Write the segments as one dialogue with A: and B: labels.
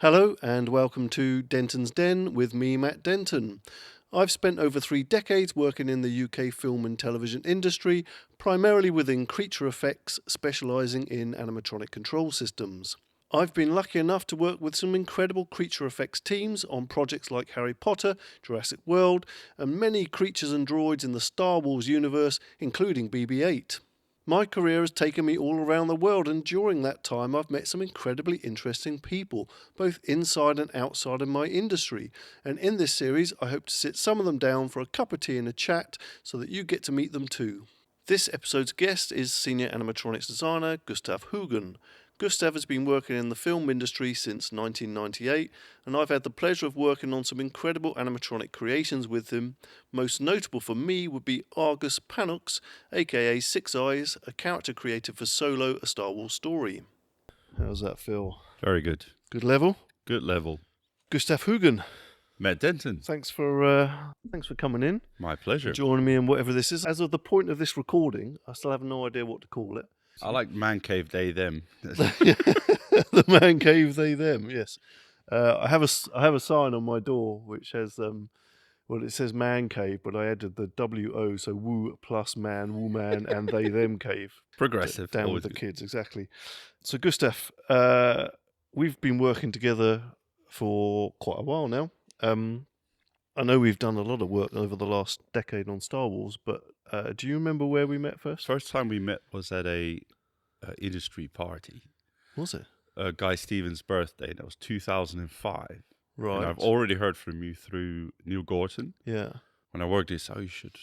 A: Hello and welcome to Denton's Den with me, Matt Denton. I've spent over 3 decades working in the UK film and television industry, primarily within creature effects, specialising in animatronic control systems. I've been lucky enough to work with some incredible creature effects teams on projects like Harry Potter, Jurassic World, and many creatures and droids in the Star Wars universe, including BB-8. My career has taken me all around the world, and during that time I've met some incredibly interesting people, both inside and outside of my industry. And in this series I hope to sit some of them down for a cup of tea and a chat so that you get to meet them too. This episode's guest is senior animatronics designer Gustav Hoegen. Gustav has been working in the film industry since 1998, and I've had the pleasure of working on some incredible animatronic creations with him. Most notable for me would be Argus Panux, aka Six Eyes, a character created for Solo, a Star Wars story. How's that feel?
B: Very good.
A: Good level?
B: Good level.
A: Gustav Hoegen,
B: Matt Denton.
A: thanks for coming in,
B: My pleasure.
A: joining me in whatever this is. As of the point of this recording, I still have no idea what to call it.
B: I like man cave, they, them.
A: The man cave, they, them. Yes, I have a sign on my door which has it says man cave, but I added the WO, so woo plus man, woman, and they them cave.
B: Progressive.
A: Down with the kids, exactly. So Gustav, we've been working together for quite a while now. I know we've done a lot of work over the last decade on Star Wars, but do you remember where we met first?
B: First time we met was at a industry party.
A: Was it?
B: Guy Stevens' birthday. That was 2005.
A: Right.
B: And I've already heard from you through Neil Gorton.
A: Yeah.
B: When I worked this, you should,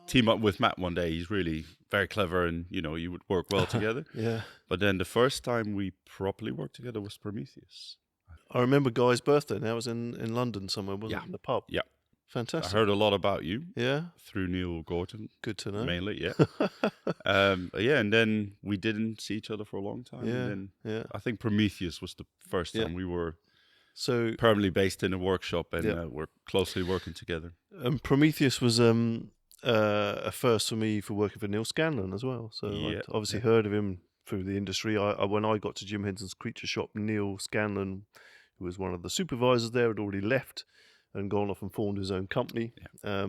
B: team up with Matt one day. He's really very clever and, you would work well together.
A: Yeah.
B: But then the first time we properly worked together was Prometheus.
A: I remember Guy's birthday. Now it was in London somewhere, wasn't it? In the pub.
B: Yeah.
A: Fantastic.
B: I heard a lot about you.
A: Yeah.
B: Through Neil Gorton.
A: Good to know.
B: Mainly, yeah. And then we didn't see each other for a long time.
A: Yeah.
B: And then I think Prometheus was the first time we were permanently based in a workshop and we're closely working together.
A: Prometheus was a first for me for working for Neil Scanlon as well. So I'd obviously heard of him through the industry. When I got to Jim Henson's Creature Shop, Neil Scanlon, who was one of the supervisors there, had already left and gone off and formed his own company. Yeah.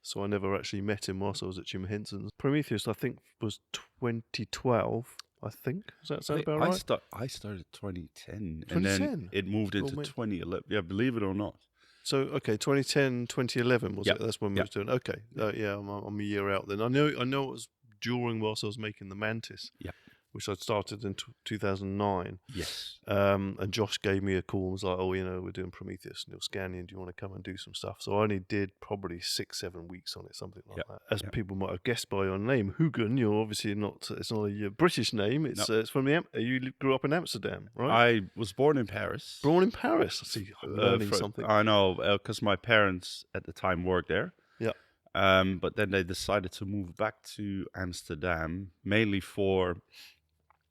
A: So I never actually met him whilst I was at Jim Henson's. Prometheus, I think, was 2012. I think. Does that sound about right?
B: I started 2010,
A: 2010?
B: And then it moved into 2011. Yeah, believe it or not.
A: So, okay, 2010, 2011 was it? That's when we were doing. Okay, I'm a year out then. I know it was during whilst I was making the Mantis. Yeah. Which I started in 2009.
B: Yes.
A: And Josh gave me a call and was like, we're doing Prometheus, Neil Scanlon, do you want to come and do some stuff? So I only did probably 6-7 weeks on it, something like that. As people might have guessed by your name, Hoegen, you're obviously not, it's not a British name, it's from you grew up in Amsterdam, right?
B: I was born in Paris.
A: Born in Paris? I see, learning something.
B: I know, because my parents at the time worked there.
A: Yeah.
B: But then they decided to move back to Amsterdam, mainly for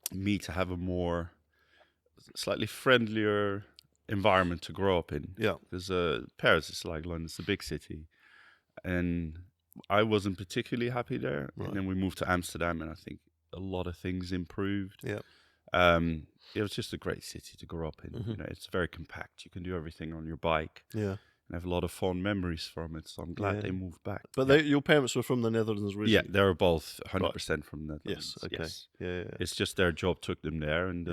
B: me to have a more slightly friendlier environment to grow up in.
A: Yeah.
B: Because Paris is like London, it's a big city. And I wasn't particularly happy there. Right. And then we moved to Amsterdam and I think a lot of things improved.
A: Yeah.
B: It was just a great city to grow up in. Mm-hmm. It's very compact. You can do everything on your bike.
A: Yeah.
B: And I have a lot of fond memories from it, so I'm glad they moved back.
A: But your parents were from the Netherlands originally?
B: Yeah, they were both 100% from the Netherlands.
A: Yes, okay. Yes. Yeah.
B: It's just their job took them there, and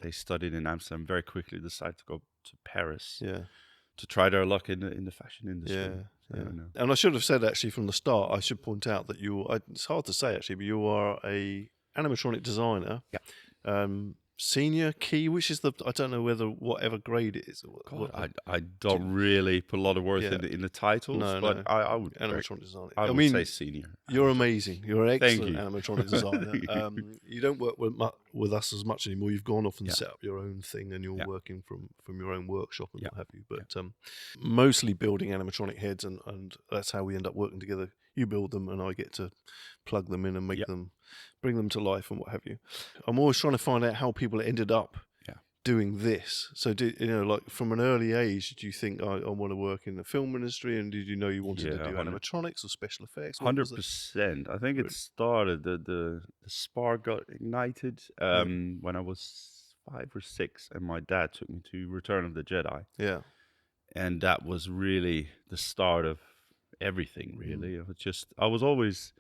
B: they studied in Amsterdam, very quickly decided to go to Paris to try their luck in the fashion industry.
A: Yeah. And I should have said, actually, from the start, I should point out that it's hard to say, actually, but you are a animatronic designer. Yeah. Senior key, which is I don't know whatever grade it is.
B: I don't really put a lot of worth in the titles, but I would
A: animatronic designer.
B: I would say senior.
A: You're amazing. You're an excellent animatronic designer. You don't work with us as much anymore. You've gone off and set up your own thing, and you're working from your own workshop and what have you. But mostly building animatronic heads, and that's how we end up working together. You build them, and I get to plug them in and make them, bring them to life, and what have you. I'm always trying to find out how people ended up doing this. So, like from an early age, did you think I want to work in the film industry, and did you know you wanted to do animatronics or special effects?
B: 100%. I think it started. The spark got ignited when I was 5 or 6, and my dad took me to Return of the Jedi.
A: Yeah.
B: And that was really the start of everything, really. I was always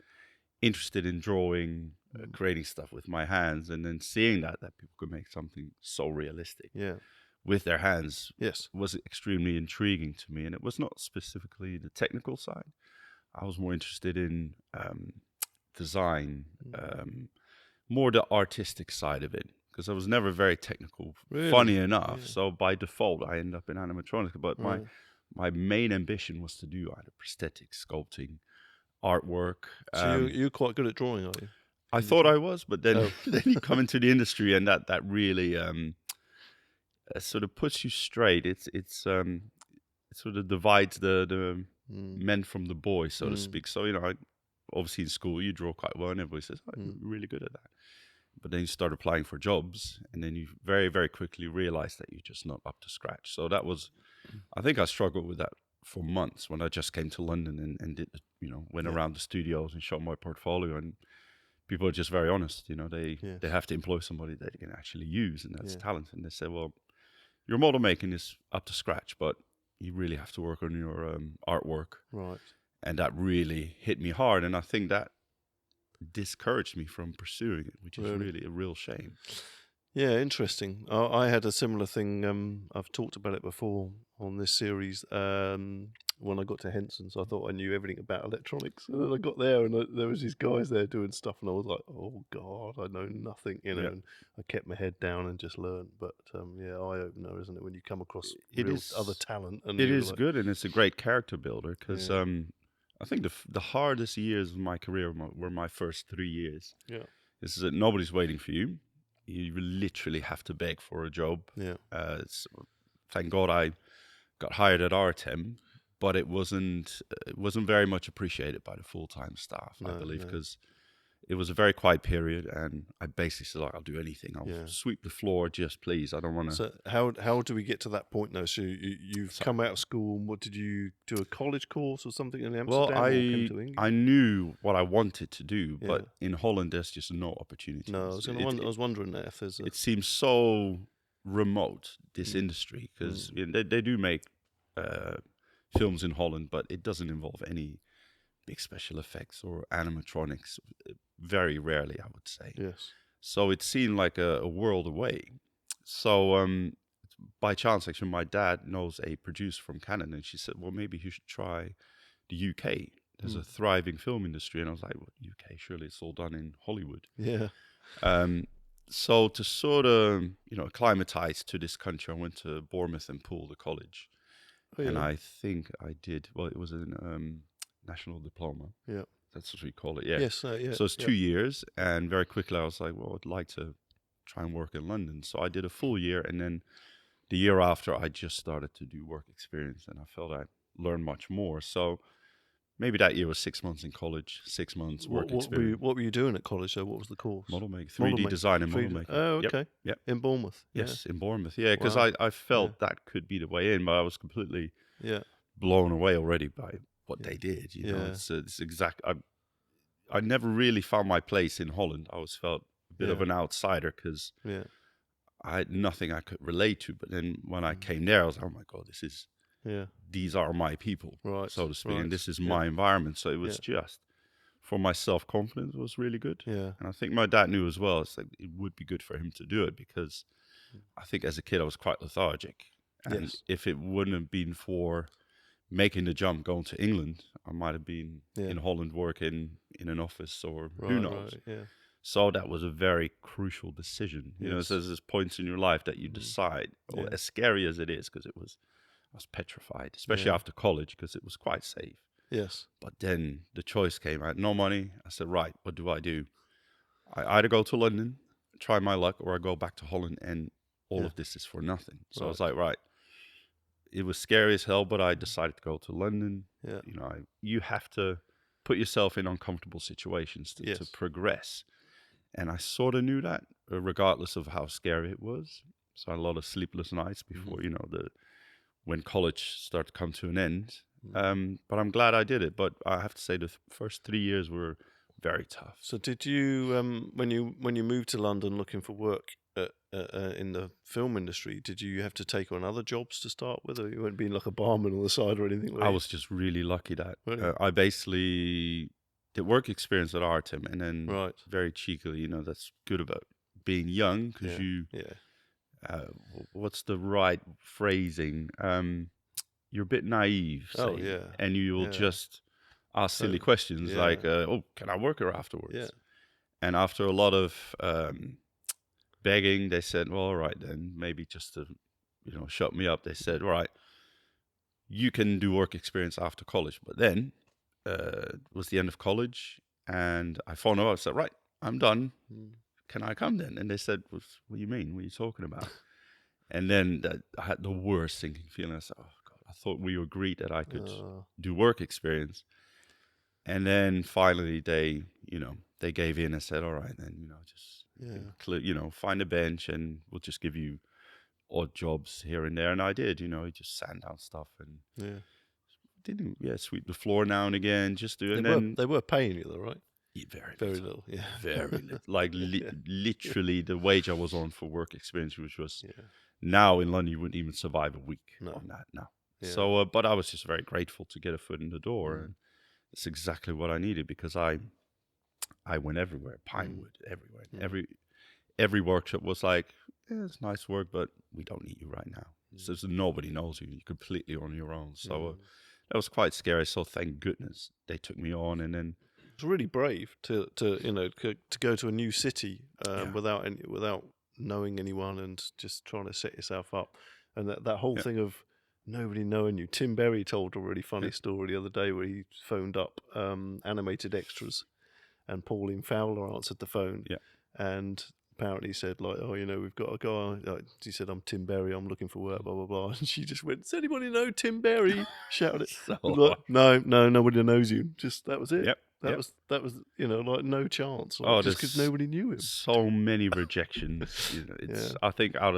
B: interested in drawing, creating stuff with my hands, and then seeing that people could make something so realistic
A: Yeah.
B: with their hands
A: Yes.
B: was extremely intriguing to me. And it was not specifically the technical side. I was more interested in design, more the artistic side of it, because I was never very technical,
A: Really?
B: funny enough.
A: Yeah.
B: So by default, I ended up in animatronics. But
A: Right.
B: my main ambition was to do either prosthetics, sculpting, artwork.
A: So you're quite good at drawing, are you?
B: I thought I was, but then
A: Oh.
B: then you come into the industry, and that really sort of puts you straight. It sort of divides the men from the boys, so to speak. So obviously in school you draw quite well, and everybody says, "Oh, you're really good at that." But then you start applying for jobs, and then you very, very quickly realize that you're just not up to scratch. So that was, I think I struggled with that for months when I just came to London and did, went around the studios and showed my portfolio, and people are just very honest. They have to employ somebody that they can actually use, and that's talent. And they say, well, your model making is up to scratch, but you really have to work on your artwork.
A: Right.
B: And that really hit me hard, and I think that discouraged me from pursuing it, which is really a real shame.
A: Yeah, interesting. I had a similar thing. I've talked about it before on this series. When I got to Henson, so I thought I knew everything about electronics, and then I got there, and there was these guys there doing stuff, and I was like, "Oh God, I know nothing," And I kept my head down and just learned. But eye opener, isn't it, when you come across other talent? And
B: it is good, and it's a great character builder, because I think the hardest years of my career were my first 3 years.
A: Yeah.
B: This is that nobody's waiting for you. You literally have to beg for a job.
A: Yeah.
B: Thank God I got hired at RTEM, but it wasn't very much appreciated by the full-time staff, I believe, because it was a very quiet period, and I basically said, I'll do anything. I'll sweep the floor, just please. I don't want to.
A: So how do we get to that point now? So you've come out of school, and what did you do? A college course or something in Amsterdam?
B: Well,
A: or came to England?
B: I knew what I wanted to do, but in Holland there's just no opportunity.
A: No, I was wondering that if there's.
B: It seems so remote, this industry, because they do make films in Holland, but it doesn't involve any big special effects or animatronics. Very rarely, I would say.
A: Yes.
B: So it seemed like a world away. So by chance, actually, my dad knows a producer from Canada, and she said, well, maybe you should try the UK. There's a thriving film industry. And I was like, well, UK, surely it's all done in Hollywood.
A: Yeah.
B: So to sort of, acclimatize to this country, I went to Bournemouth and Poole, the college. Oh, yeah. And I think I did, well, it was a national diploma.
A: Yeah.
B: That's what we call it, yeah.
A: Yes, yeah.
B: So it's 2 years, and very quickly I was like, well, I'd like to try and work in London. So I did a full year, and then the year after, I just started to do work experience, and I felt I learned much more. So maybe that year was 6 months in college, 6 months work experience.
A: What were you doing at college? So what was the course?
B: Model making, 3D design and model making.
A: Oh, okay.
B: Yep.
A: In Bournemouth?
B: Yes, in Bournemouth, yeah, because I felt that could be the way in, but I was completely blown away already by what they did. It's exact. I never really found my place in Holland. I always felt a bit of an outsider because I had nothing I could relate to. But then when I came there, I was like, oh my God, these are my people, so to speak. And this is my environment. So it was just, for my self-confidence, it was really good. Yeah. And I think my dad knew as well. It's like, it would be good for him to do it because I think as a kid, I was quite lethargic. And if it wouldn't have been for making the jump, going to England, I might have been in Holland working in an office or who knows. So that was a very crucial decision. You know, so there's points in your life that you decide, as scary as it is, because I was petrified, especially after college, because it was quite safe.
A: Yes.
B: But then the choice came. I had no money. I said, right, what do? I either go to London, try my luck, or I go back to Holland, and all of this is for nothing. So I was like, right. It was scary as hell, but I decided to go to London. Yeah. You know, you have to put yourself in uncomfortable situations to progress. And I sort of knew that, regardless of how scary it was. So I had a lot of sleepless nights before, when college started to come to an end. But I'm glad I did it. But I have to say the first 3 years were very tough.
A: So did you, when you moved to London looking for work at in the film industry, did you have to take on other jobs to start with, or you weren't being like a barman on the side or anything?
B: I was just really lucky that
A: Really?
B: I basically did work experience at Artem, and then
A: Right.
B: very cheekily, that's good about being young because
A: Yeah.
B: what's the right phrasing? You're a bit naive,
A: Oh,
B: say,
A: yeah.
B: and you will
A: Yeah.
B: just ask silly
A: Totally.
B: questions
A: Yeah.
B: like, "Oh, can I work here afterwards?"
A: Yeah.
B: And after a lot of begging, they said, "Well, all right then, maybe just to, shut me up." They said, "All right, you can do work experience after college." But then it was the end of college, and I phoned them up. I said, "Right, I'm done.
A: Mm.
B: Can I come then?" And they said, "What do you mean? What are you talking about?" And then I had the worst sinking feeling. I said, "Oh God, I thought we agreed that I could do work experience." And then finally they gave in and said, "All right, then, find a bench and we'll just give you odd jobs here and there." And I did, just sand down stuff and didn't sweep the floor now and again, just do. And then
A: They were paying you though, right?
B: very
A: little. Yeah.
B: very little, like literally the wage I was on for work experience, which was
A: Yeah.
B: now in London you wouldn't even survive a week
A: No.
B: on that now.
A: Yeah.
B: So, but I was just very grateful to get a foot in the door,
A: Mm.
B: and it's exactly what I needed because I went everywhere, Pinewood, everywhere. Every workshop was like, it's nice work, but we don't need you right now. So nobody knows you. You're completely on your own. So that was quite scary. So thank goodness they took me on, and then
A: it's really brave to go to a new city without knowing anyone and just trying to set yourself up, and that whole thing of nobody knowing you. Tim Berry told a really funny story the other day where he phoned up Animated Extras, and Pauline Fowler answered the phone, and apparently said like, "Oh, we've got a guy." He said, "I'm Tim Berry. I'm looking for work." Blah blah blah. And she just went, "Does anybody know Tim Berry?" Shouted it.
B: So
A: Like, no, nobody knows you. Just that was it.
B: Yep.
A: That was like no chance. Like,
B: Oh,
A: just because
B: there's
A: nobody knew him.
B: so many rejections. It's I think I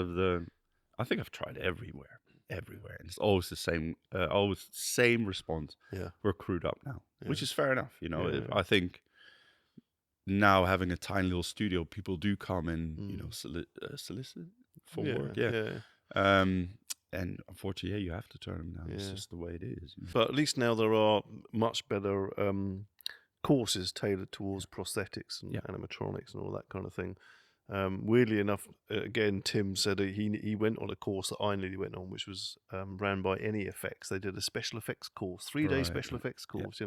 B: think I've tried everywhere, and it's always the same, same response.
A: Yeah.
B: We're crewed up now, which is fair enough.
A: Yeah.
B: I think now having a tiny little studio, people do come and solicit for work.
A: Yeah.
B: And unfortunately, you have to turn them down. It's just the way it is.
A: But at least now there are much better courses tailored towards prosthetics and animatronics and all that kind of thing. Weirdly enough, again, Tim said he went on a course that I nearly went on, which was ran by Any Effects. They did a special effects course, 3-day special effects course,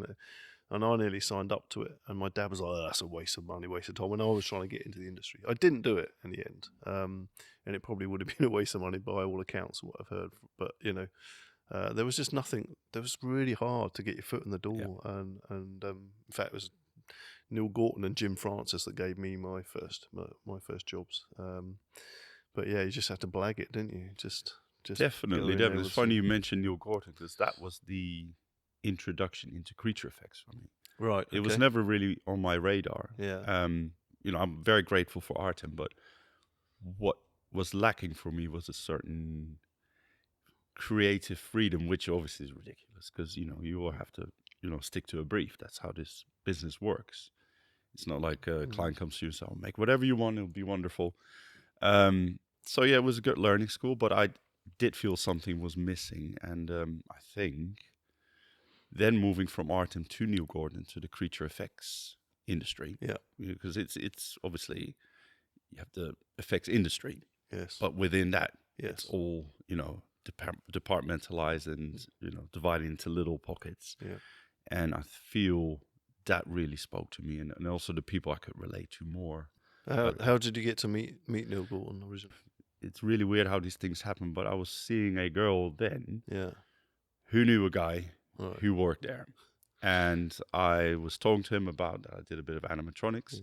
A: and I nearly signed up to it. And my dad was like, "Oh, that's a waste of money, waste of time." When I was trying to get into the industry, I didn't do it in the end, and it probably would have been a waste of money by all accounts, what I've heard. But there was just nothing. It was really hard to get your foot in the door, and in fact, it was Neil Gorton and Jim Francis that gave me my first jobs. But yeah, you just had to blag it, didn't you? Just
B: Definitely. It's funny you mentioned Neil Gorton because that was the introduction into creature effects for me.
A: Right.
B: It was never really on my radar.
A: Yeah.
B: I'm very grateful for Artem, but what was lacking for me was a certain creative freedom, which obviously is ridiculous because you all have to stick to a brief. That's how this business works. It's not like a client comes to you and says, "I'll make whatever you want, it'll be wonderful." So yeah, it was a good learning school, but I did feel something was missing, and I think then moving from Artem to Neil Gordon to the creature effects industry, because it's obviously you have the effects industry, but within that, it's all departmentalized and divided into little pockets, and I feel that really spoke to me, and also the people I could relate to more.
A: How did you get to meet Neil Gorton originally?
B: It's really weird how these things happen, but I was seeing a girl then who knew a guy who worked there. And I was talking to him about that. I did a bit of animatronics,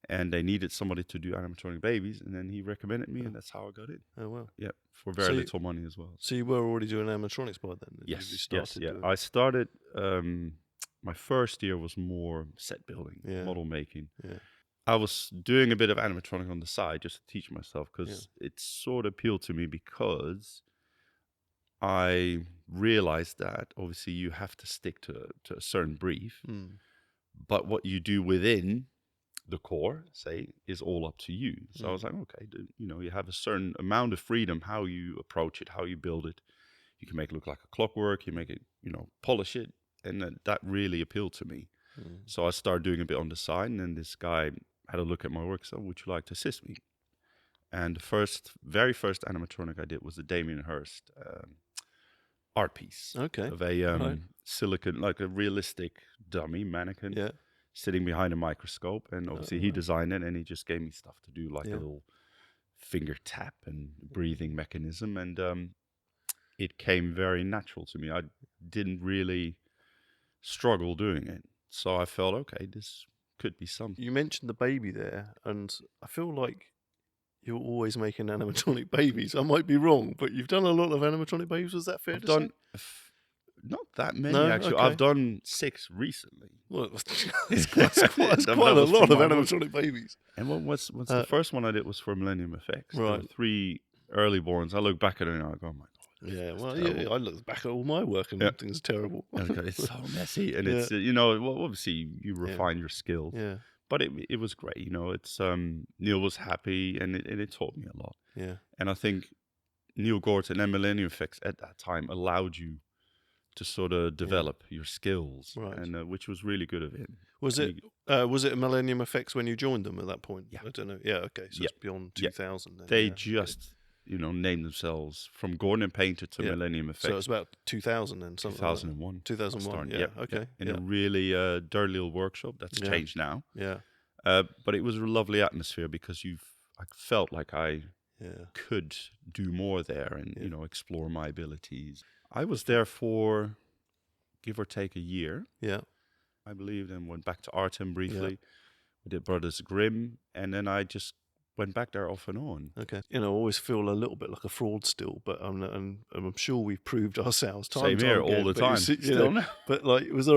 B: and they needed somebody to do animatronic babies, and then he recommended me, and that's how I got in.
A: Oh, wow.
B: Yeah, for very little money as well.
A: So you were already doing animatronics by then?
B: Yes, I started, my first year was more set building, model making.
A: Yeah.
B: I was doing a bit of animatronic on the side just to teach myself because it sort of appealed to me because I realized that obviously you have to stick to a certain brief, but what you do within the core, say, is all up to you. So I was like, okay, you have a certain amount of freedom how you approach it, how you build it. You can make it look like a clockwork, you make it, polish it. And that really appealed to me. So I started doing a bit on the side, and then this guy had a look at my work. So, would you like to assist me? And the very first animatronic I did was the Damien Hirst art piece of a silicon, like a realistic dummy mannequin sitting behind a microscope. And obviously he designed it, and he just gave me stuff to do, like a little finger tap and breathing mechanism. And it came very natural to me. I didn't really struggle doing it. So I felt, okay, this could be something.
A: You mentioned the baby there, and I feel like you're always making animatronic babies. I might be wrong, but you've done a lot of animatronic babies. Was that fair
B: I've
A: to
B: done
A: say?
B: not that many,
A: No?
B: actually.
A: Okay.
B: I've done 6 recently.
A: Well, that's quite a lot of animatronic babies.
B: And what's the first one I did was for Millennium Effects. There were 3 early borns. I look back at it and I go, oh my God.
A: Yeah, well, yeah, I look back at all my work and things are terrible.
B: It's so messy, and it's well, obviously you refine your skills.
A: Yeah,
B: but it was great. It's Neil was happy, and it taught me a lot.
A: Yeah,
B: and I think Neil Gorton and Millennium Effects at that time allowed you to sort of develop your skills, and which was really good of him.
A: Was it Millennium Effects when you joined them at that point?
B: Yeah,
A: I don't know. Yeah, okay, so it's beyond 2000. Then.
B: They just. Named themselves from Gordon and Painter to Millennium Effects.
A: So it's about 2000 then, something
B: 2001.
A: Like 2001, okay.
B: In a really dirty little workshop. That's changed now.
A: Yeah.
B: But it was a lovely atmosphere because I felt like I could do more there and, explore my abilities. I was there for, give or take, a year.
A: Yeah.
B: I believe, and went back to Artem briefly. We did Brothers Grimm, and then I just went back there off and on.
A: Okay. I always feel a little bit like a fraud still, but I'm sure we've proved ourselves time
B: Same here all the time.
A: But like, was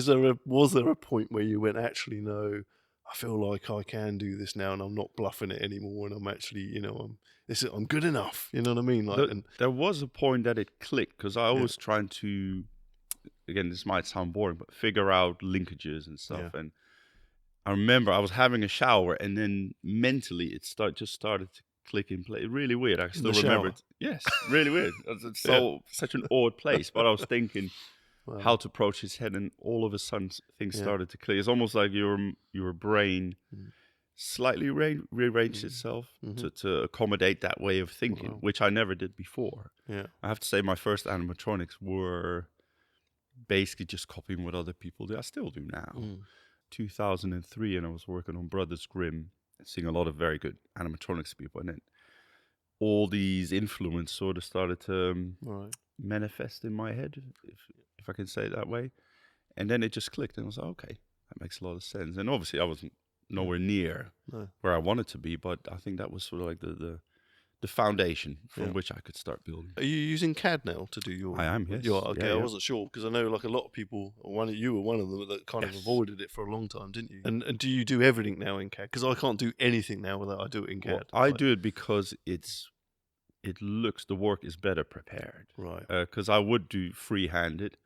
A: there a point where you went, actually, no, I feel like I can do this now, and I'm not bluffing it anymore, and I'm actually, I'm good enough. You know what I mean? Like,
B: there was a point that it clicked, because I was trying to, again, this might sound boring, but figure out linkages and stuff, and I remember I was having a shower, and then mentally it just started to click in place. Really weird. I still remember it. Yes, really weird. It's such an odd place. But I was thinking how to approach his head, and all of a sudden things started to click. It's almost like your brain slightly rearranged itself to accommodate that way of thinking, which I never did before.
A: Yeah,
B: I have to say my first animatronics were basically just copying what other people do. I still do now. 2003, and I was working on Brothers Grimm, seeing a lot of very good animatronics people, and then all these influences sort of started to manifest in my head, if I can say it that way. And then it just clicked, and I was like, okay, that makes a lot of sense. And obviously I wasn't nowhere near where I wanted to be, but I think that was sort of like the foundation from which I could start building.
A: Are you using CAD now to do your?
B: I am, yes.
A: Okay, I wasn't sure, because I know like a lot of people, you were one of them that kind of avoided it for a long time, didn't you? And do you do everything now in CAD? Because I can't do anything now without I do it in CAD.
B: Well, I do it because the work is better prepared.
A: Right.
B: Because I would do free-handed,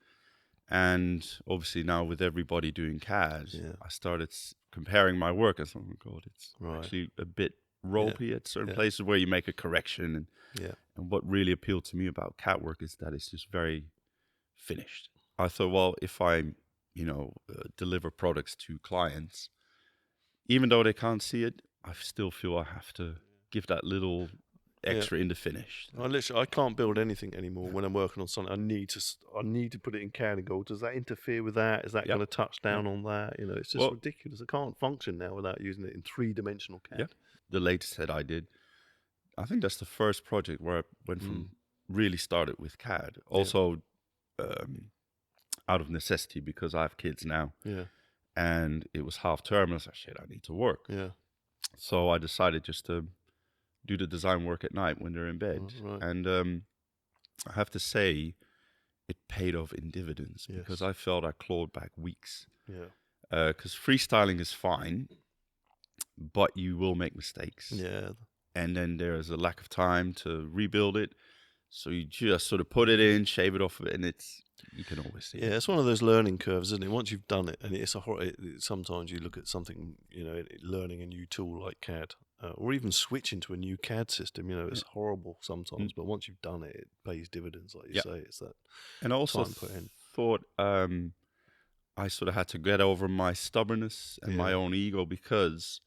B: and obviously now with everybody doing CAD, I started comparing my work and thought, oh my God, it's actually a bit ropey at certain places where you make a correction, and what really appealed to me about CAD work is that it's just very finished. I thought, well, if I deliver products to clients, even though they can't see it, I still feel I have to give that little extra in the finish.
A: I can't build anything anymore when I'm working on something. I need to put it in CAD and go, does that interfere with that? Is that going to touch down on that? It's just ridiculous. I can't function now without using it in 3-dimensional CAD.
B: Yeah. The latest that I did, I think that's the first project where I went from really started with CAD. Also, out of necessity, because I have kids now. Yeah. And it was half term, and I was like, shit, I need to work. Yeah. So I decided just to do the design work at night when they're in bed. Right. And I have to say, it paid off in dividends, because I felt I clawed back weeks. Yeah. Because freestyling is fine, but you will make mistakes. Yeah. And then there's a lack of time to rebuild it. So you just sort of put it in, shave it off, and it's you can always see
A: Yeah,
B: it.
A: it's one of those learning curves, isn't it? Once you've done it, and it's sometimes you look at something, learning a new tool like CAD, or even switching to a new CAD system. It's
B: Yeah.
A: horrible sometimes,
B: Mm.
A: but once you've done it, it pays dividends, like you
B: Yeah.
A: say. It's that
B: And I also
A: time put in.
B: thought I sort of had to get over my stubbornness and my
A: Yeah.
B: own ego, because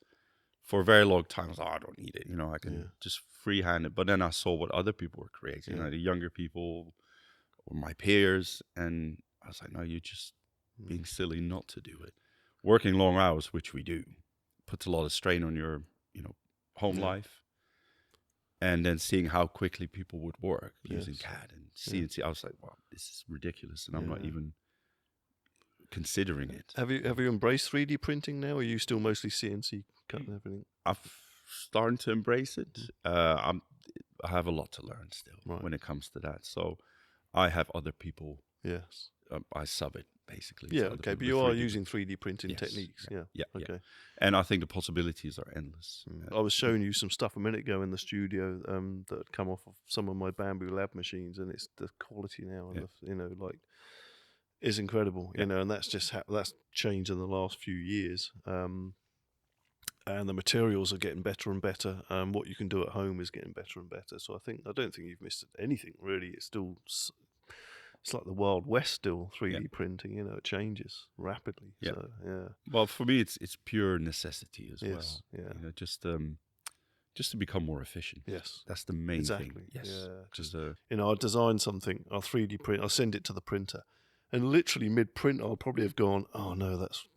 B: for a very long time I was, I don't need it. I can
A: Yeah.
B: just freehand it. But then I saw what other people were creating,
A: Yeah.
B: the younger people or my peers, and I was like, no, you're just being silly not to do it. Working long hours, which we do, puts a lot of strain on your, home
A: Yeah.
B: life. And then seeing how quickly people would work using
A: Yes.
B: CAD and CNC, I was like, wow, this is ridiculous, and I'm not
A: Yeah.
B: even considering it.
A: Have you embraced 3D printing now? Or are you still mostly CNC cut and everything?
B: I'm starting to embrace it. I have a lot to learn still
A: Right.
B: when it comes to that. So I have other people.
A: Yes.
B: I sub it basically.
A: Yeah.
B: to other
A: Okay.
B: people,
A: But
B: the
A: you are
B: 3D
A: using 3D printing
B: Yes,
A: techniques.
B: yeah,
A: Yeah.
B: yeah.
A: Okay.
B: And I think the possibilities are endless.
A: I was showing you some stuff a minute ago in the studio that had come off of some of my Bamboo Lab machines, and it's the quality now, and
B: Yeah.
A: is incredible.
B: Yeah.
A: And that's just that's changed in the last few years. And the materials are getting better and better. What you can do at home is getting better and better. So I don't think you've missed anything really. It's still it's like the Wild West still. 3D printing, it changes rapidly.
B: Yeah.
A: So yeah.
B: Well, for me, it's pure necessity as
A: Yes.
B: well.
A: Yeah.
B: Just to become more efficient.
A: Yes.
B: That's the main
A: Exactly.
B: thing. Yes.
A: Yeah.
B: Just
A: I design something, I'll 3D print, I'll send it to the printer, and literally mid-print, I'll probably have gone, oh no, that's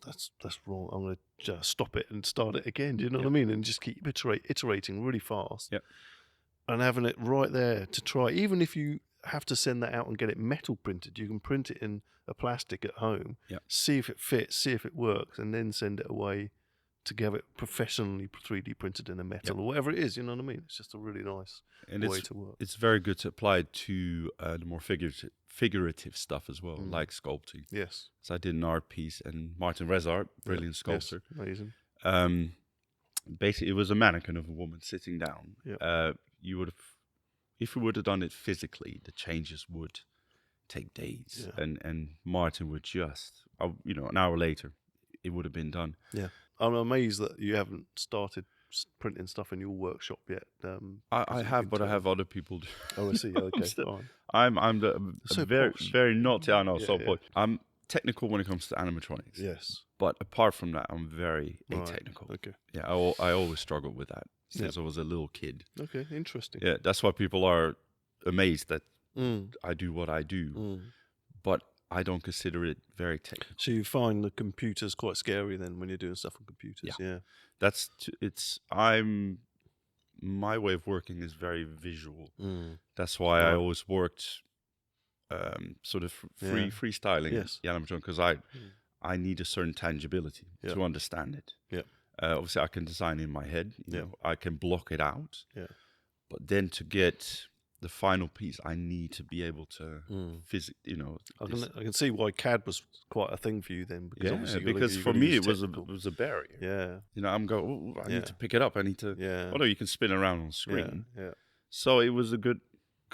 A: wrong. I'm going to just stop it and start it again. Do you know what I mean? And just keep iterating really fast.
B: Yep.
A: And having it right there to try. Even if you have to send that out and get it metal printed, you can print it in a plastic at home.
B: Yep.
A: See if it fits, see if it works, and then send it away to have it professionally 3D printed in a metal or whatever it is. You know what I mean? It's just a really nice way to work.
B: It's very good to apply it to the more figurative stuff as well, like sculpting.
A: Yes.
B: So I did an art piece, and Martin Rezart, brilliant sculptor.
A: Yes. Amazing.
B: Basically, it was a mannequin of a woman sitting down.
A: Yep.
B: You would have, if we would have done it physically, the changes would take days, and Martin would just, an hour later, it would have been done.
A: Yeah. I'm amazed that you haven't started printing stuff in your workshop yet.
B: I have, but I have other people do.
A: Oh, I see. Okay, fine.
B: I'm
A: So
B: very
A: posh.
B: very naughty. I know.
A: Yeah,
B: so
A: yeah.
B: posh. I'm technical when it comes to animatronics.
A: Yes.
B: But apart from that, I'm very
A: Right.
B: atechnical.
A: Okay.
B: Yeah, I always struggled with that since I was a little kid.
A: Okay. Interesting.
B: Yeah, that's why people are amazed that I do what I do. But I don't consider it very technical.
A: So you find the computers quite scary then when you're doing stuff on computers? Yeah.
B: My way of working is very visual. That's why
A: Right.
B: I always worked sort of freestyling the animatronic, because I need a certain tangibility to understand it.
A: Yeah.
B: Obviously, I can design in my head. I can block it out.
A: Yeah.
B: But then to get the final piece, I need to be able to
A: I can see why CAD was quite a thing for you then. Because obviously
B: because for me it was a barrier.
A: Yeah.
B: I'm going, I need to pick it up. I need to.
A: Yeah.
B: Although you can spin around on screen.
A: Yeah.
B: So it was a good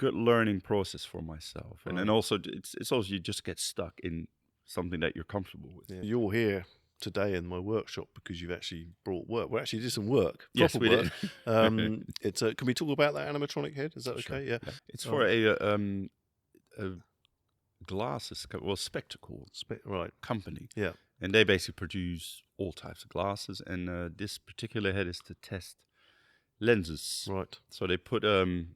B: learning process for myself, and
A: Right.
B: then also it's also you just get stuck in something that you're comfortable with.
A: Yeah. You're here today in my workshop because you've actually brought work. We actually did some work.
B: Yes,
A: proper
B: we
A: work.
B: did.
A: It's can we talk about that animatronic head? Is that
B: Sure.
A: okay? Yeah.
B: It's for a glasses, spectacle
A: Right.
B: company.
A: Yeah.
B: And they basically produce all types of glasses, and this particular head is to test lenses.
A: Right.
B: So they put a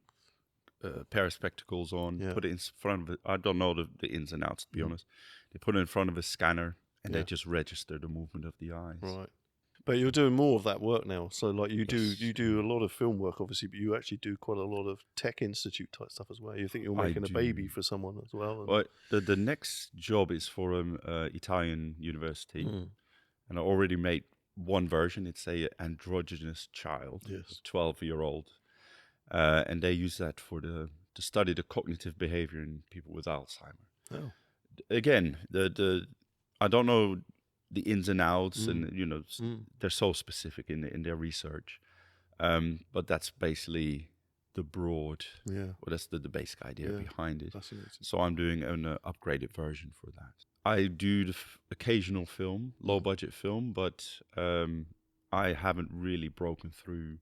B: pair of spectacles on, put it in front of it. I don't know the ins and outs, to be honest. They put it in front of a scanner, and they just register the movement of the eyes.
A: Right. But you're doing more of that work now. So like you do a lot of film work, obviously, but you actually do quite a lot of tech institute type stuff as well. You think you're making a baby for someone as well?
B: Well, the next job is for an Italian university, and I already made one version. It's a androgynous child, a 12-year-old, and they use that to study the cognitive behavior in people with Alzheimer.
A: Oh.
B: Again, I don't know the ins and outs, and they're so specific in their research, but that's basically the broad.
A: Yeah.
B: Well, that's the basic idea
A: Yeah.
B: behind it.
A: Fascinating.
B: So I'm doing an upgraded version for that. I do the occasional film, low budget film, but I haven't really broken through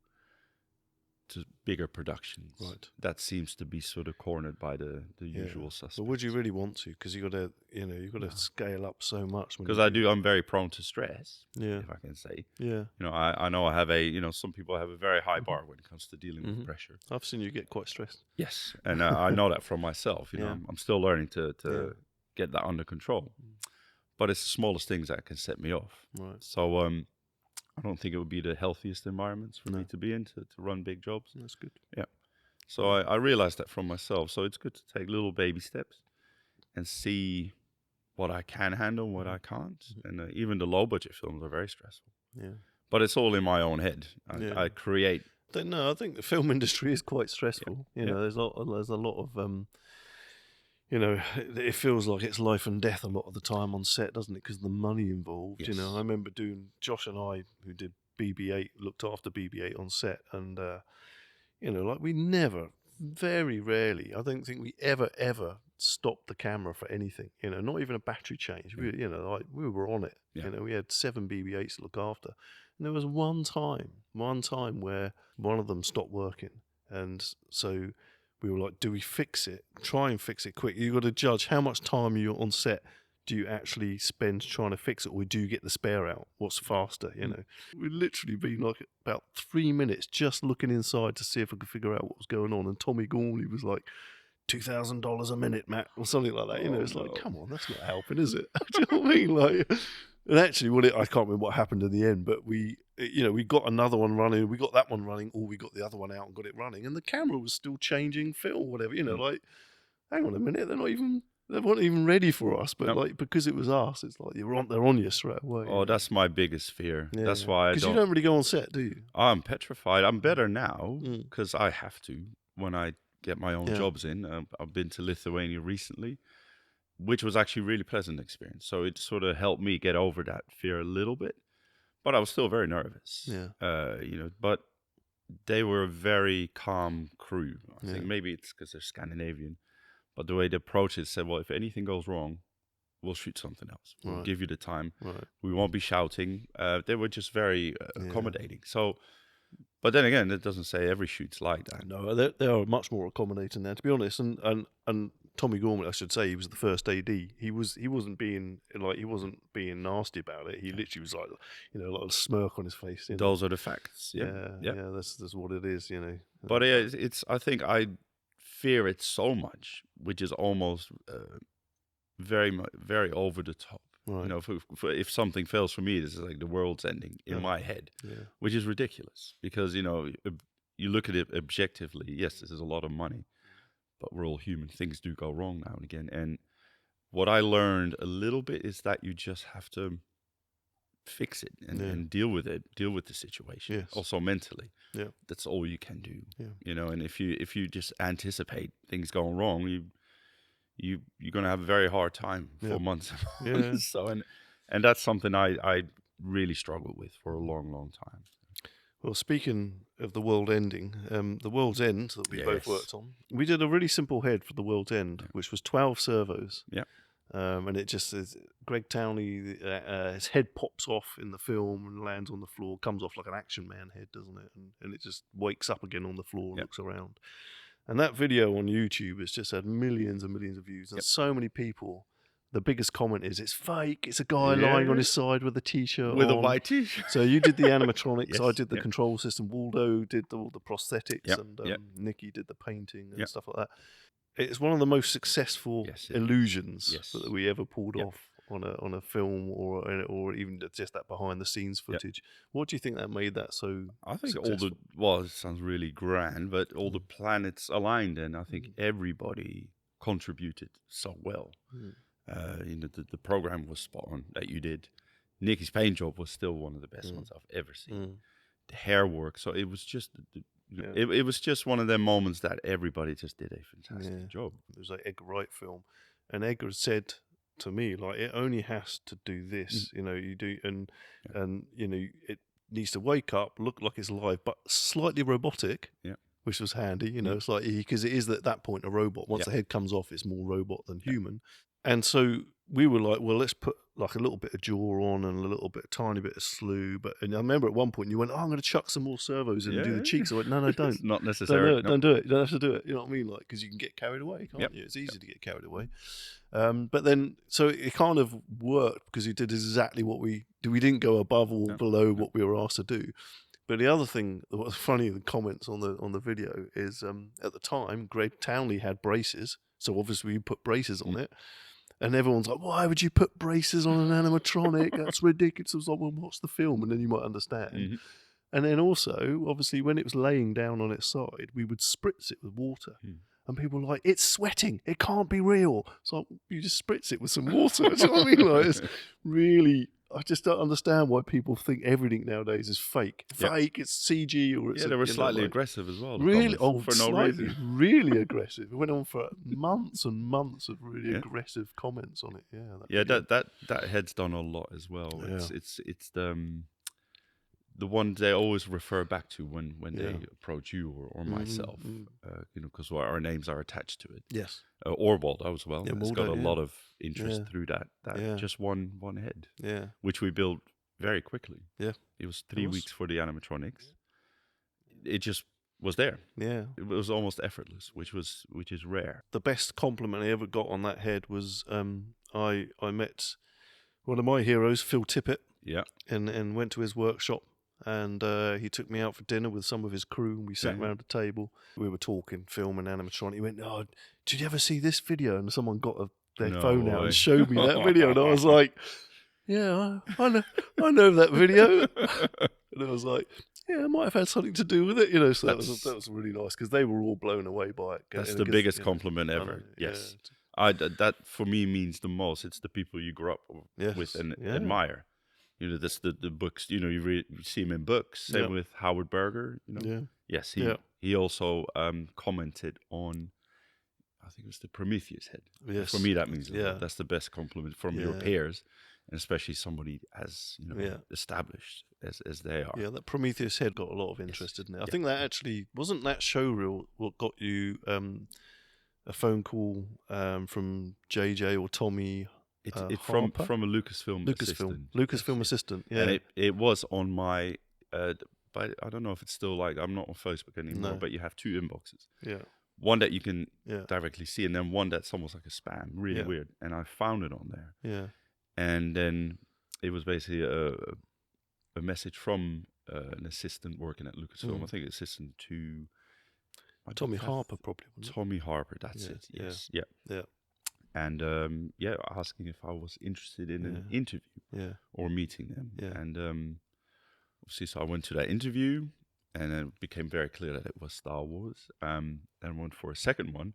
B: to bigger productions.
A: Right.
B: That seems to be sort of cornered by the
A: Yeah.
B: usual suspects.
A: But would you really want to? Because you got to, you've got to scale up so much.
B: Because I'm very prone to stress.
A: Yeah.
B: If I can say.
A: Yeah.
B: You know, I know I have some people have a very high bar when it comes to dealing with pressure.
A: I've seen you get quite stressed.
B: Yes, and I know that from myself. You know, I'm still learning to get that under control. But it's the smallest things that can set me off.
A: Right.
B: So I don't think it would be the healthiest environments for me to be in to run big jobs.
A: That's good.
B: Yeah. So I realized that from myself. So it's good to take little baby steps and see what I can handle, what I can't. And even the low budget films are very stressful.
A: Yeah.
B: But it's all in my own head. I create.
A: No, I think the film industry is quite stressful. You know, there's a lot of it feels like it's life and death a lot of the time on set, doesn't it? Because of the money involved.
B: Yes.
A: You know, I remember Josh and I, who did BB-8, looked after BB-8 on set, and we never, very rarely, I don't think we ever stopped the camera for anything. You know, not even a battery change. We were on it.
B: Yeah.
A: You know, we had 7 BB-8s to look after, and there was one time where one of them stopped working, and so we were like, do we fix it? Try and fix it quick. You've got to judge how much time you're on set do you actually spend trying to fix it, or do you get the spare out? What's faster, you know? We'd literally been like about 3 minutes just looking inside to see if we could figure out what was going on. And Tommy Gormley was like, $2,000 a minute, Matt, or something like that. You know, it's like, come on, that's not helping, is it? Do you know what I mean? Like, and actually, I can't remember what happened in the end, but we got another one running, we got that one running, or we got the other one out and got it running, and the camera was still changing film, whatever. You know, like, hang on a minute, they weren't even ready for us, but like, because it was us, it's like they're on you straight away.
B: Oh, that's my biggest fear. Yeah. That's why
A: because you don't really go on set, do you?
B: I'm petrified. I'm better now because I have to when I get my own jobs in. I've been to Lithuania recently, which was actually a really pleasant experience. So it sort of helped me get over that fear a little bit, but I was still very nervous.
A: Yeah.
B: But they were a very calm crew. I think maybe it's because they're Scandinavian. But the way they approached it said, well, if anything goes wrong, we'll shoot something else. We'll give you the time.
A: Right.
B: We won't be shouting. They were just very accommodating. So, but then again, it doesn't say every shoot's like that.
A: No, they are much more accommodating there, to be honest. And Tommy Gorman, I should say, he was the first AD. He wasn't being nasty about it. He literally was like, like a smirk on his face.
B: Those are the facts.
A: Yeah. That's what it is. You know.
B: But it's. I think I fear it so much, which is almost very over the top.
A: Right.
B: You know, if something fails for me, this is like the world's ending in my head, which is ridiculous because you look at it objectively. Yes, this is a lot of money, but we're all human. Things do go wrong now and again. And what I learned a little bit is that you just have to fix it and deal with it, deal with the situation.
A: Yes.
B: Also mentally.
A: Yeah.
B: That's all you can do.
A: Yeah.
B: And if you just anticipate things going wrong, you're going to have a very hard time for months.
A: Yeah.
B: So and that's something I really struggled with for a long, long time.
A: Well, speaking of the world ending, the World's End that we both worked on, we did a really simple head for the World's End, which was 12 servos.
B: Yeah.
A: And it just says Greg Towney, his head pops off in the film and lands on the floor, comes off like an Action Man head, doesn't it? And it just wakes up again on the floor and looks around. And that video on YouTube has just had millions and millions of views. And so many people, the biggest comment is, it's fake. It's a guy lying on his side with a T-shirt
B: with
A: on.
B: A white T-shirt.
A: So you did the animatronics, I did the control system, Waldo did all the prosthetics, and Nikki did the painting and stuff like that. It's one of the most successful illusions that we ever pulled off on a film or even just that behind the scenes footage. What do you think that made that so
B: I think
A: successful?
B: it sounds really grand, but all the planets aligned, and I think everybody contributed so well. The program was spot on that you did. Nikki's paint job was still one of the best ones I've ever seen. The hair work, so it was just it was just one of them moments that everybody just did a fantastic job.
A: It was like Edgar Wright film, and Edgar said to me, like, it only has to do this, you do, and it needs to wake up, look like it's alive, but slightly robotic, which was handy. It's like, because it is at that point a robot. Once
B: Yeah.
A: the head comes off, it's more robot than human. And so we were like, well, let's put like a little bit of jaw on and a tiny bit of slew. And I remember at one point you went, oh, I'm going to chuck some more servos in and do the cheeks. I went, no, don't.
B: It's not necessary.
A: Don't do it. You don't have to do it. You know what I mean? Like, because you can get carried away, can't you? It's easy to get carried away. But then, so it kind of worked because he did exactly what we didn't go above or below what we were asked to do. But the other thing that was funny in the comments on the video is at the time, Greg Townley had braces. So obviously we put braces on it. And everyone's like, why would you put braces on an animatronic? That's ridiculous. I was like, well, watch the film and then you might understand.
B: Mm-hmm.
A: And then also, obviously, when it was laying down on its side, we would spritz it with water. And people were like, it's sweating. It can't be real. So you just spritz it with some water. Do you know what I mean? Like, it's really... I just don't understand why people think everything nowadays is fake. Fake, it's CG, or it's...
B: Yeah, they were slightly aggressive as well.
A: Really?
B: For no reason.
A: Really aggressive. It went on for months and months of really aggressive comments on it.
B: That head's done a lot as well. It's the one they always refer back to when they approach you or myself, because our names are attached to it.
A: Yes.
B: Or Waldo as well. It's got a lot of interest through that just one head.
A: Yeah.
B: Which we built very quickly.
A: Yeah.
B: It was 3 weeks for the animatronics. It just was there.
A: Yeah.
B: It was almost effortless, which is rare.
A: The best compliment I ever got on that head was I met one of my heroes, Phil Tippett.
B: Yeah.
A: And went to his workshop. And he took me out for dinner with some of his crew, and we sat around the table. We were talking film and animatronic. He went, "Oh, did you ever see this video?" And someone got their phone out and showed me that video, and I was like, "Yeah, I know that video." And I was like, "Yeah, it might have had something to do with it," So that was really nice because they were all blown away by it.
B: That's the biggest compliment ever. Yes, that for me means the most. It's the people you grew up with and admire. That's the books. You see him in books. Same with Howard Berger. Yes, he also commented on, I think it was the Prometheus head.
A: Yes.
B: For me, that means that's the best compliment from your peers, and especially somebody as established as they are.
A: Yeah, that Prometheus head got a lot of interest, didn't it? I think that actually wasn't that showreel what got you a phone call from JJ or Tommy.
B: It's from a Lucasfilm
A: assistant. Yeah,
B: and it was on my. But I don't know if it's still like I'm not on Facebook anymore. But you have two inboxes. Yeah, one that you can directly see, and then one that's almost like a spam. Really weird. And I found it on there. Yeah, and then it was basically a message from an assistant working at Lucasfilm. I think assistant to
A: Tommy Harper, probably.
B: Tommy Harper. That's it. Yes. Yeah. And asking if I was interested in an interview or meeting them. Yeah. And obviously, so I went to that interview, and it became very clear that it was Star Wars. Then I went for a second one,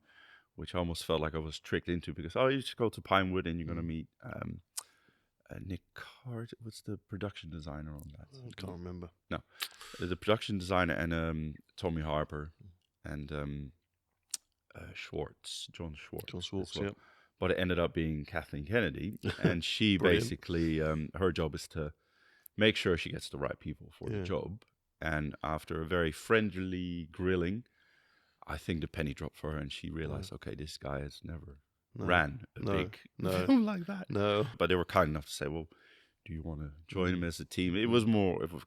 B: which I almost felt like I was tricked into because, you just go to Pinewood and you're going to meet Nick Hart. What's the production designer on that?
A: I can't remember.
B: No. The production designer and Tommy Harper and John Schwartz. John Schwartz, well. But it ended up being Kathleen Kennedy, and she basically, her job is to make sure she gets the right people for the job. And after a very friendly grilling, I think the penny dropped for her, and she realized, okay, this guy has never ran a big film like that. No. But they were kind enough to say, well, do you want to join him as a team? It was more of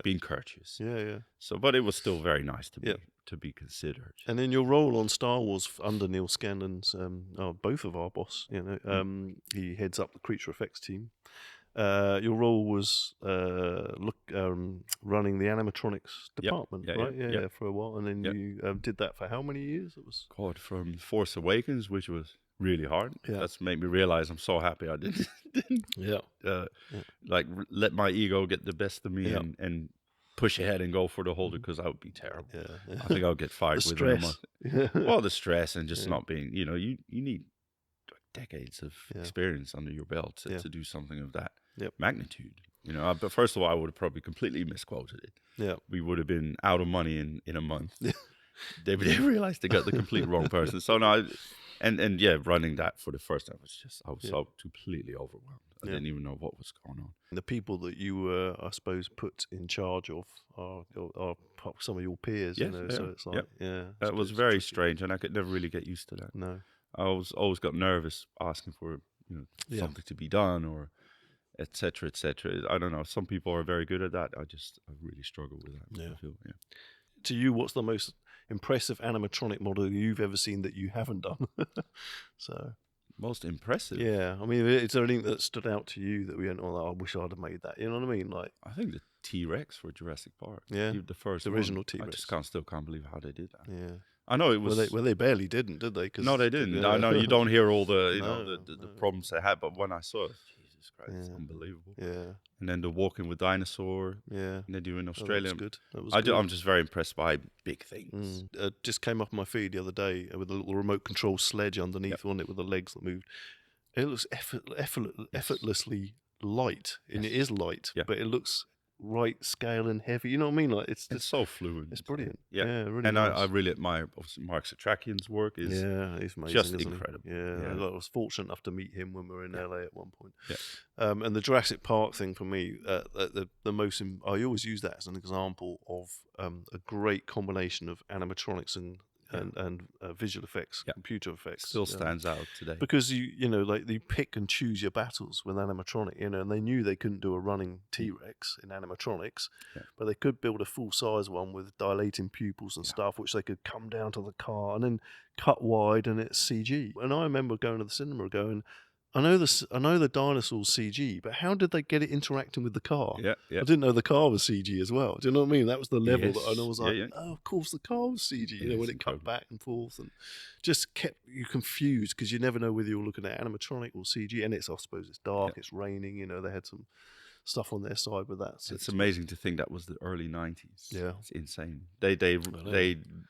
B: being courteous. Yeah. So, but it was still very nice to be considered.
A: And in your role on Star Wars under Neil Scanlon's, both of our boss, he heads up the creature effects team. Your role was running the animatronics department, right? Yeah, for a while, and then you did that for how many years? It was
B: from Force Awakens, which was really hard. Yeah. That's made me realize I'm so happy I didn't let my ego get the best of me and push ahead and go for the holder because that would be terrible. Yeah. I think I'll get fired within a month. Well, the stress and just not being, you need decades of experience under your belt to do something of that magnitude. But first of all, I would have probably completely misquoted it. Yeah, we would have been out of money in a month. They realized they got the complete wrong person. So now, running that for the first time was I was so completely overwhelmed. I didn't even know what was going on.
A: The people that you were, I suppose, put in charge of are some of your peers,
B: Yes,
A: so it's
B: yeah.
A: like, yeah.
B: That was very strange, and I could never really get used to that.
A: No.
B: I always got nervous asking for something to be done, or etc. etc. I don't know. Some people are very good at that. I really struggle with that.
A: Yeah.
B: I feel,
A: To you, what's the most impressive animatronic model you've ever seen that you haven't done? So
B: most impressive.
A: yeah, I mean, is there anything that stood out to you that we went, oh, I wish I'd have made that? You know what I mean? Like,
B: I think the T-Rex for Jurassic Park.
A: Yeah,
B: the first
A: the
B: one.
A: original T-Rex.
B: I just still can't believe how they did that.
A: Yeah.
B: I know it was.
A: Well, they barely didn't, did they?
B: No, they didn't. I know you don't hear all the
A: No,
B: the problems they had, but when I saw it, Jesus Christ, it's
A: Yeah.
B: unbelievable.
A: Yeah,
B: And then the Walking with Dinosaur,
A: yeah.
B: and they do in
A: Oh,
B: Australia.
A: that was good. That was
B: I'm
A: good.
B: just very impressed by big things.
A: Just came up on my feed the other day with a little remote control sledge underneath on it with the legs that moved. It looks effortlessly light, and it is light, but it looks right scale and heavy. You know what I mean? Like it's
B: so fluid.
A: It's brilliant.
B: Yeah,
A: really.
B: And
A: nice.
B: I really admire obviously Mark Satrakian's work. He's
A: amazing,
B: just
A: isn't
B: incredible.
A: He? Yeah. I was fortunate enough to meet him when we were in LA at one point.
B: Yeah.
A: And the Jurassic Park thing for me, the most I always use that as an example of a great combination of animatronics and visual effects, computer effects.
B: Still stands out today.
A: Because like you pick and choose your battles with animatronic, and they knew they couldn't do a running T-Rex in animatronics, but they could build a full-size one with dilating pupils and stuff, which they could come down to the car and then cut wide, and it's CG. And I remember going to the cinema going, I know the dinosaurs CG, but how did they get it interacting with the car?
B: Yeah.
A: I didn't know the car was CG as well. Do you know what I mean? That was the level that I was like,
B: Yeah.
A: oh, of course the car was CG. When it cut back and forth, and just kept you confused because you never know whether you're looking at animatronic or CG. And I suppose it's dark, it's raining. They had some stuff on their side with that. So
B: it's amazing to think that was the early 90s.
A: Yeah,
B: it's insane. They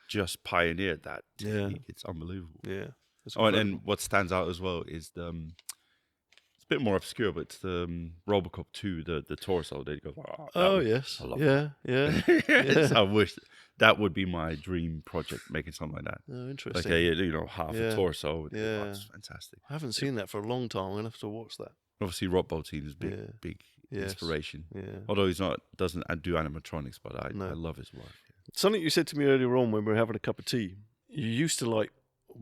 B: just pioneered that technique. It's unbelievable.
A: Yeah.
B: And what stands out as well is it's a bit more obscure, but it's the Robocop 2, the torso. They go,
A: yes,
B: I love
A: yeah.
B: I wish that would be my dream project, making something like that.
A: Oh, interesting.
B: Like half a torso.
A: Yeah,
B: it's fantastic.
A: I haven't seen that for a long time. I'm gonna have to watch that.
B: Obviously, Rob Bottin is big inspiration.
A: Yeah.
B: Although doesn't do animatronics, but I love his work.
A: Something you said to me earlier on when we were having a cup of tea. You used to like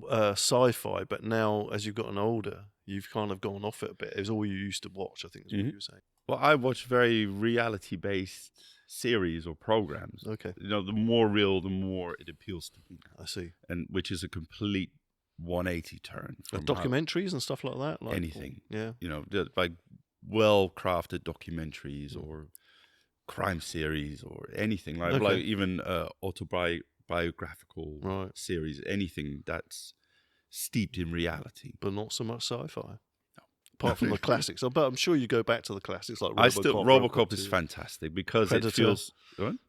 A: sci-fi, but now as you've gotten older, you've kind of gone off it a bit. It was all you used to watch, I think is what you were saying.
B: Well, I watch very reality-based series or programs.
A: Okay.
B: The more real, the more it appeals to me.
A: I see.
B: And which is a complete 180 turn.
A: From documentaries and stuff like that? Like,
B: anything.
A: Yeah.
B: Like well-crafted documentaries or crime series or anything. Like even autobiographical series, anything that's steeped in reality.
A: But not so much sci-fi. No. Apart from the classics. But I'm sure you go back to the classics like
B: Robocop is fantastic because
A: Predator.
B: It feels...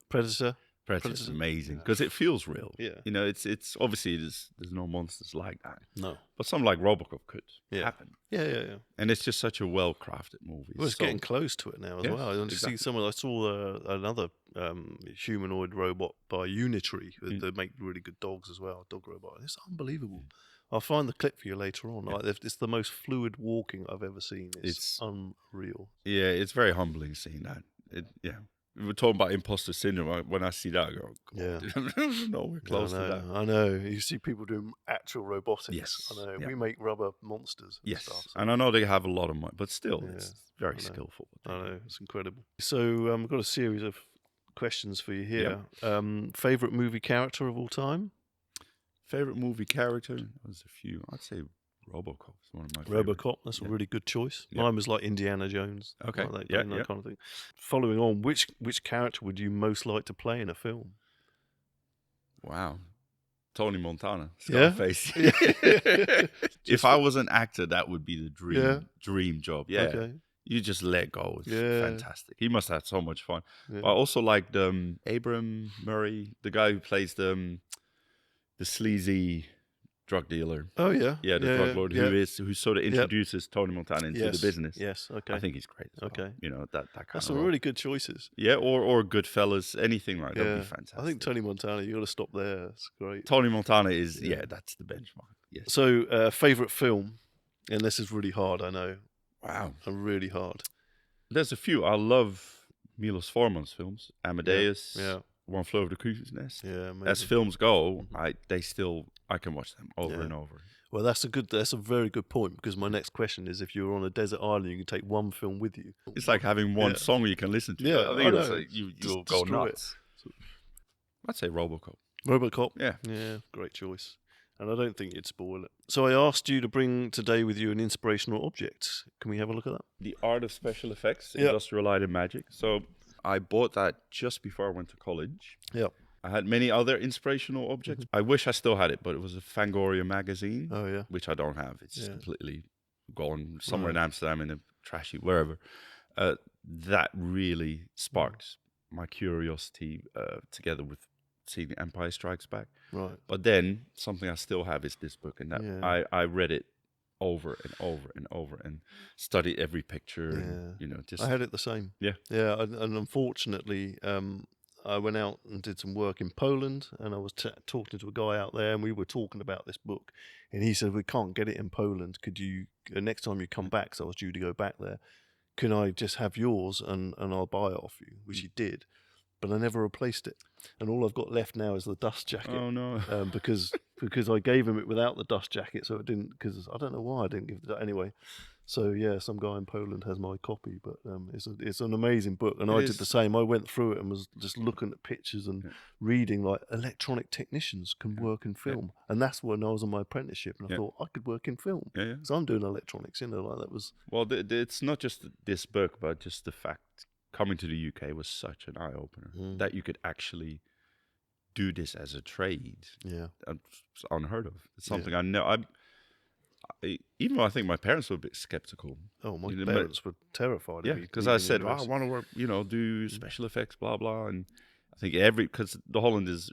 A: Predator.
B: Predator's amazing because it feels real.
A: Yeah.
B: It's obviously there's no monsters like that.
A: No.
B: But something like Robocop could happen.
A: Yeah.
B: And it's just such a well-crafted movie.
A: Well, it's getting close to it now as well. I see I saw another humanoid robot by Unitree. They make really good dogs as well. Dog robot. It's unbelievable. I'll find the clip for you later on. Like, it's the most fluid walking I've ever seen. It's unreal.
B: Yeah, it's very humbling seeing that. We were talking about imposter syndrome. When I see that, I go, God, nowhere close to that.
A: I know. You see people doing actual robotics.
B: Yes.
A: I know. We make rubber monsters and stuff. So.
B: And I know they have a lot of money, but still, it's very skillful.
A: I know. It's incredible. So I've got a series of questions for you here. Favorite movie character of all time?
B: Favorite movie character? There's a few. I'd say Robocop is one of my favorites.
A: Robocop, that's a really good choice. Mine was like Indiana Jones.
B: Okay,
A: like that kind of thing. Following on, which character would you most like to play in a film?
B: Wow. Tony Montana,
A: Yeah?
B: Scarface. If I was an actor, that would be the dream job. Yeah.
A: Okay.
B: You just let go. It's fantastic. He must have had so much fun.
A: Yeah.
B: I also liked Abram Murray, the guy who plays the sleazy drug dealer.
A: Oh yeah,
B: the drug lord who sort of introduces Tony Montana into the business.
A: Yes, okay.
B: I think he's great. As well. That kind
A: That's
B: of
A: some really good choices.
B: Yeah, or Goodfellas, anything like that would be fantastic.
A: I think Tony Montana, you got to stop there. It's great.
B: Tony Montana is that's the benchmark. Yes.
A: So favorite film, and this is really hard, I know.
B: Wow.
A: are really hard.
B: There's a few. I love Milos Forman's films. Amadeus.
A: Yeah.
B: One Flew Over the Cuckoo's Nest.
A: Yeah, amazing.
B: As films go, I can watch them over
A: Yeah.
B: and over.
A: Well, that's a very good point, because my next question is, if you're on a desert island, you can take one film with you.
B: It's like having one song you can listen to.
A: Yeah,
B: I think
A: I
B: it's
A: know.
B: like you'll
A: Just
B: go
A: destroy
B: nuts. I'd say RoboCop.
A: RoboCop.
B: Yeah.
A: Yeah, great choice. And I don't think you'd spoil it. So I asked you to bring today with you an inspirational object. Can we have a look at that?
B: The Art of Special Effects,
A: Yeah.
B: Industrial Light and Magic. So I bought that just before I went to college.
A: Yeah.
B: I had many other inspirational objects. I wish I still had it, but it was a Fangoria magazine,
A: Oh, yeah.
B: which I don't have. It's
A: Yeah.
B: completely gone somewhere in
A: Right.
B: Amsterdam in a trashy wherever. That really sparked my curiosity together with seeing Empire Strikes Back.
A: Right.
B: But then something I still have is this book, and that
A: Yeah.
B: I read it over and over and over and studied every picture.
A: Yeah.
B: And, just
A: I had it the same.
B: Yeah.
A: Yeah, and unfortunately, I went out and did some work in Poland, and I was talking to a guy out there, and we were talking about this book, and he said, we can't get it in Poland. Could you, next time you come back, so I was due to go back there, can I just have yours and I'll buy it off you, which he did. But I never replaced it, and all I've got left now is the dust jacket.
B: Oh no!
A: Because I gave him it without the dust jacket, so it didn't. Because I don't know why I didn't give it anyway. So yeah, some guy in Poland has my copy, but it's an amazing book, and I did the same. I went through it and was just looking at pictures and reading like electronic technicians can work in film, and that's when I was on my apprenticeship, and I thought I could work in film.
B: Yeah.
A: So I'm doing electronics, like that was.
B: Well, it's not just this book, but just the fact coming to the UK was such an eye-opener that you could actually do this as a trade.
A: Yeah.
B: It's unheard of. It's something I know. Even though I think my parents were a bit skeptical.
A: Oh, my parents were terrified.
B: Yeah, because I said, I want to work, do special effects, blah, blah. And I think because the Holland is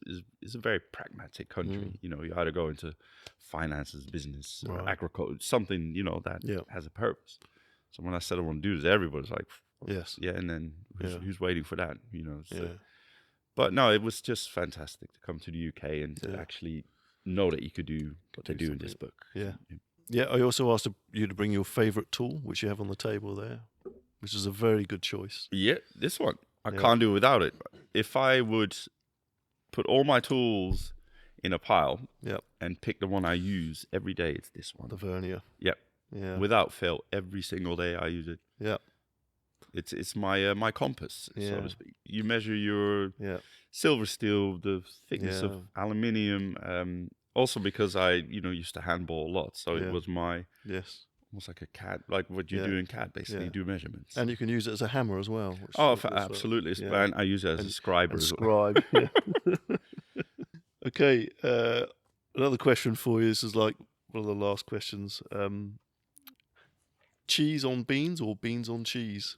B: a very pragmatic country. You either go into finances, business, or agriculture, something, that has a purpose. So when I said I want to do this, everybody's like,
A: yes.
B: Yeah, and then who's waiting for that? So.
A: Yeah.
B: But no, it was just fantastic to come to the UK and to actually know that you could do what they do in this book.
A: Yeah. Yeah, I also asked you to bring your favourite tool, which you have on the table there, which is a very good choice.
B: Yeah, this one. I can't do without it. If I would put all my tools in a pile and pick the one I use every day, it's this one.
A: The vernier.
B: Yep.
A: Yeah.
B: Without fail, every single day I use it.
A: Yeah.
B: It's my compass, so to speak. You measure your silver steel, the thickness of aluminium. Also because I used to handball a lot, so it was my almost like a CAD, like what you do in CAD. Basically, you do measurements,
A: and you can use it as a hammer as well.
B: Absolutely! And I use it as a scriber.
A: Scribe. Yeah. Okay. Another question for you. This is like one of the last questions. Cheese on beans or beans on cheese?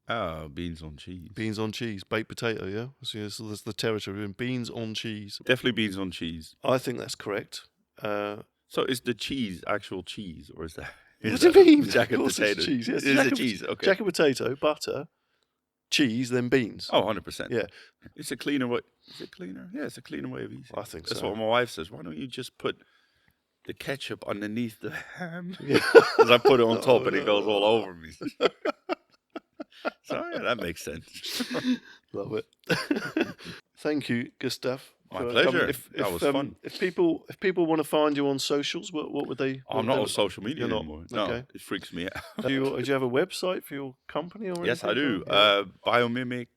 B: Oh, beans on cheese.
A: Beans on cheese, baked potato, yeah? So that's the territory. Beans on cheese.
B: Definitely beans on cheese.
A: I think that's correct.
B: So is the cheese actual cheese, or is that...
A: What do you mean?
B: Jacket potato.
A: Cheese, yes.
B: Is it cheese? Okay.
A: Jacket potato, butter, cheese, then beans.
B: Oh, 100%.
A: Yeah.
B: It's a cleaner way... Is it cleaner? Yeah, it's a cleaner way of eating.
A: I think
B: That's
A: so.
B: what my wife says. Why don't you just put the ketchup underneath the ham?
A: Yeah.
B: Because I put it on top and it goes all over me. So yeah, that makes sense.
A: Love it. Thank you, Gustav.
B: My pleasure. That was fun.
A: If people want to find you on socials, what would they?
B: I'm not on social media
A: You're not?
B: anymore. No,
A: Okay.
B: it freaks me out.
A: Do you have a website for your company or anything?
B: Yes, I do.
A: Yeah.
B: Biomimic,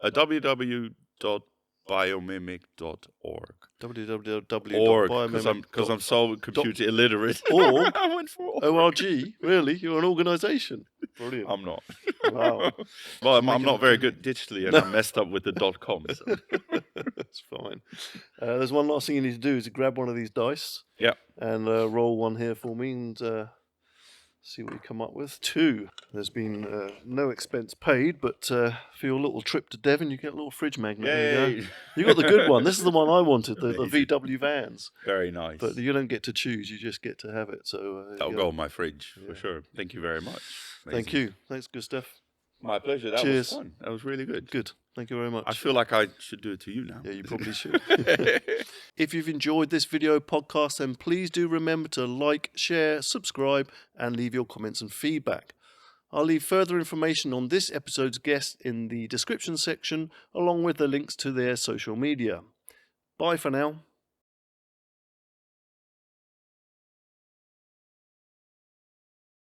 B: www.biomimic.org.
A: www.biomimic.org.
B: Because I'm so computer illiterate.
A: Or
B: I went for
A: ORG. Really? You're an organisation. Brilliant.
B: I'm not.
A: Wow.
B: Well, I'm not very good digitally, and I messed up with the .com. So.
A: That's fine. There's one last thing you need to do is to grab one of these dice.
B: Yeah.
A: And roll one here for me and see what you come up with. 2. There's been no expense paid, but for your little trip to Devon, you get a little fridge magnet. There you go. You got the good one. This is the one I wanted, the VW vans.
B: Very nice.
A: But you don't get to choose, you just get to have it. So
B: that'll go in my fridge for sure. Thank you very much. Amazing.
A: Thank you. Thanks, Gustav.
B: My pleasure. That was fun. That was really good.
A: Good. Thank you very much.
B: I feel like I should do it to you now.
A: Yeah, you probably should. If you've enjoyed this video podcast, then please do remember to like, share, subscribe, and leave your comments and feedback. I'll leave further information on this episode's guest in the description section, along with the links to their social media. Bye for now.